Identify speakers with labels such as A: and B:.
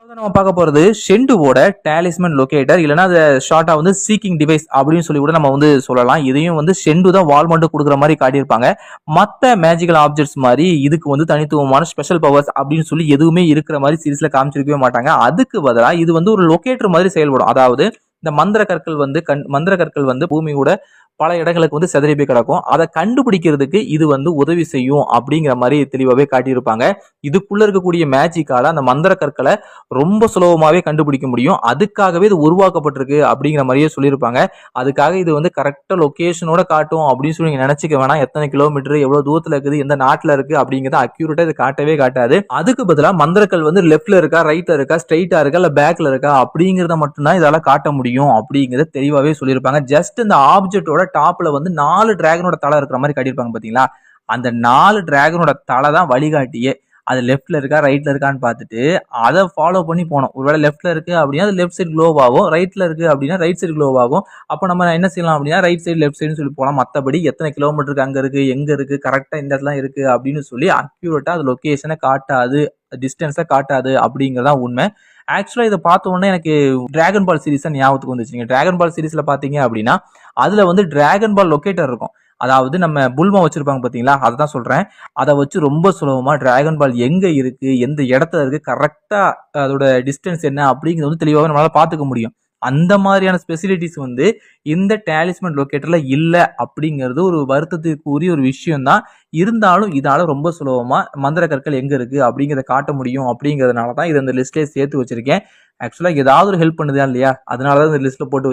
A: நம்ம பார்க்க போறது ஷெண்டுவோட டாலிஸ்மன் லொகேட்டர் இல்லனா அத ஷார்ட்டா வந்து சீக்கிங் டிவைஸ் அப்படின்னு சொல்லி கூட நம்ம வந்து சொல்லலாம். இதையும் வந்து ஷெண்டு தான் வால் மட்டும் கொடுக்குற மாதிரி காட்டியிருப்பாங்க. மத்த மேஜிக்கல் ஆப்ஜெக்ட்ஸ் மாதிரி இதுக்கு வந்து தனித்துவமான ஸ்பெஷல் பவர்ஸ் அப்படின்னு சொல்லி எதுவுமே இருக்கிற மாதிரி சீரிஸ்ல காமிச்சிருக்கவே மாட்டாங்க. அதுக்கு பதிலா இது வந்து ஒரு லொகேட்டர் மாதிரி செயல்படும். அதாவது இந்த மந்திர கற்கள் வந்து பூமியோட பல இடங்களுக்கு வந்து சிதறி போய் கிடக்கும். அதை கண்டுபிடிக்கிறதுக்கு இது வந்து உதவி செய்யும் அப்படிங்கிற மாதிரி தெளிவாவே காட்டியிருப்பாங்க. இதுக்குள்ள இருக்கக்கூடிய மேஜிக்கால அந்த மந்திர கற்களை ரொம்ப சுலபமாவே கண்டுபிடிக்க முடியும். அதுக்காகவே இது உருவாக்கப்பட்டிருக்கு அப்படிங்கிற மாதிரியே சொல்லியிருப்பாங்க. அதுக்காக இது வந்து கரெக்டா லொகேஷனோட காட்டும் அப்படின்னு சொல்லி நீங்க நினைச்சுக்க வேணாம். எத்தனை கிலோமீட்டர் எவ்வளவு தூரத்துல இருக்குது, எந்த நாட்டுல இருக்கு அப்படிங்கிறத அக்யூரேட்டா இது காட்டவே காட்டாது. அதுக்கு பதிலா மந்திரக்கல் வந்து லெஃப்ட்ல இருக்கா, ரைட்ல இருக்கா, ஸ்ட்ரைட்டா இருக்கா, இல்ல பேக்ல இருக்கா அப்படிங்கறத மட்டும்தான் இதால காட்ட முடியும் அப்படிங்கறத தெளிவாவே சொல்லியிருப்பாங்க. ஜஸ்ட் இந்த ஆப்ஜெக்டோட டாப்ல வந்து 4 டிராகனோட தலை இருக்கிற மாதிரி காட்டியிருப்பாங்க பாத்தீங்களா? அந்த 4 டிராகனோட தலை தான் வழிகாட்டியே. அது லெஃப்ட்ல இருக்கா ரைட்ல இருக்கான்னு பார்த்துட்டு அதை ஃபாலோ பண்ணி போனோம். ஒருவேளை லெஃப்ட்ல இருக்கு அப்படின்னா அது லெஃப்ட் சைடு க்ளோவ் ஆகும், ரைட்ல இருக்கு அப்படின்னா ரைட் சைடு க்ளோவ் ஆகும். அப்போ நம்ம என்ன செய்யலாம் அப்படின்னா ரைட் சைடு லெஃப்ட் சைடுன்னு சொல்லி போகலாம். மற்றபடி எத்தனை கிலோமீட்டருக்கு அங்க இருக்கு, எங்க இருக்கு, கரெக்டா இந்த இடத்துல இருக்கு அப்படின்னு சொல்லி அக்யூரேட்டா அது லொகேஷனை காட்டாது, டிஸ்டன்ஸை காட்டாது அப்படிங்கறதான் உண்மை. ஆக்சுவலா இதை பார்த்த உடனே எனக்கு டிராகன் பால் சீரிஸ் ஞாபகத்துக்கு வந்துச்சுங்க. டிராகன் பால் சீரிஸ்ல பாத்தீங்க அப்படின்னா அதுல வந்து டிராகன் பால் லொகேட்டர் இருக்கும். அதாவது நம்ம புல்மா வச்சிருப்பாங்க பாத்தீங்களா, அதான் சொல்றேன். அதை வச்சு ரொம்ப சுலபமா டிராகன் பால் எங்க இருக்கு, எந்த இடத்துல இருக்கு, கரெக்டா அதோட டிஸ்டன்ஸ் என்ன அப்படிங்கிறது வந்து தெளிவாக நம்மளால பாத்துக்க முடியும். அந்த மாதிரியான ஸ்பெசிலிட்டிஸ் வந்து இந்த டாலிஸ்மன் லொகேட்டர்ல இல்ல அப்படிங்கிறது ஒரு வருத்தத்துக்குரிய ஒரு விஷயம் தான். இருந்தாலும் இதால ரொம்ப சுலபமா மந்திர கற்கள் எங்க இருக்கு அப்படிங்கிறத காட்ட முடியும் அப்படிங்கிறதுனால தான் இதை இந்த லிஸ்ட்லயே சேர்த்து வச்சிருக்கேன். ஆக்சுவலா ஏதாவது ஒரு ஹெல்ப் பண்ணுதா இல்லையா, அதனாலதான் இந்த லிஸ்ட்ல போட்டு